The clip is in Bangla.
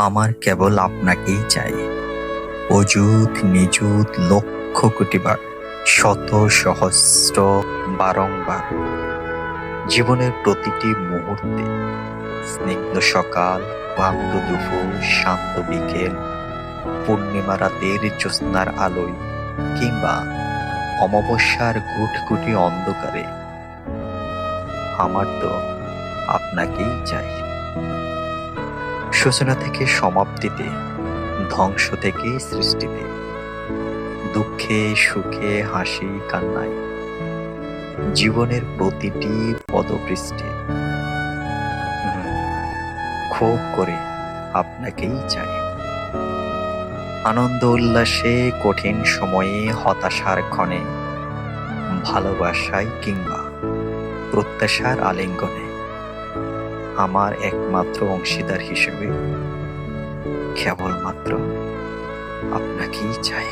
আমার কেবল আপনাকেই চাই। অযুত নিযুত লক্ষ কোটিবার, শত সহস্র বারংবার, জীবনের প্রতিটি মুহূর্তে, স্নিগ্ধ সকাল, ক্লান্ত দুপুর, শান্ত বিকেল, পূর্ণিমা রাতের জ্যোৎস্নার আলোয় কিংবা অমাবস্যার ঘুটঘুটি অন্ধকারে, আমার তো আপনাকেই চাই। সূচনা থেকে সমাপ্তিতে, ধ্বংস থেকে সৃষ্টিতে, দুঃখে সুখে হাসি কান্নায়, জীবনের প্রতিটি পদপৃষ্ঠে খুব করে আপনাকেই চাই। আনন্দ উল্লাসে, কঠিন সময়ে, হতাশার ক্ষণে, ভালোবাসায় কিংবা প্রত্যাশার আলিঙ্গনে, আমার একমাত্র অংশীদার হিসেবে কেবলমাত্র আপনাকেই চাই।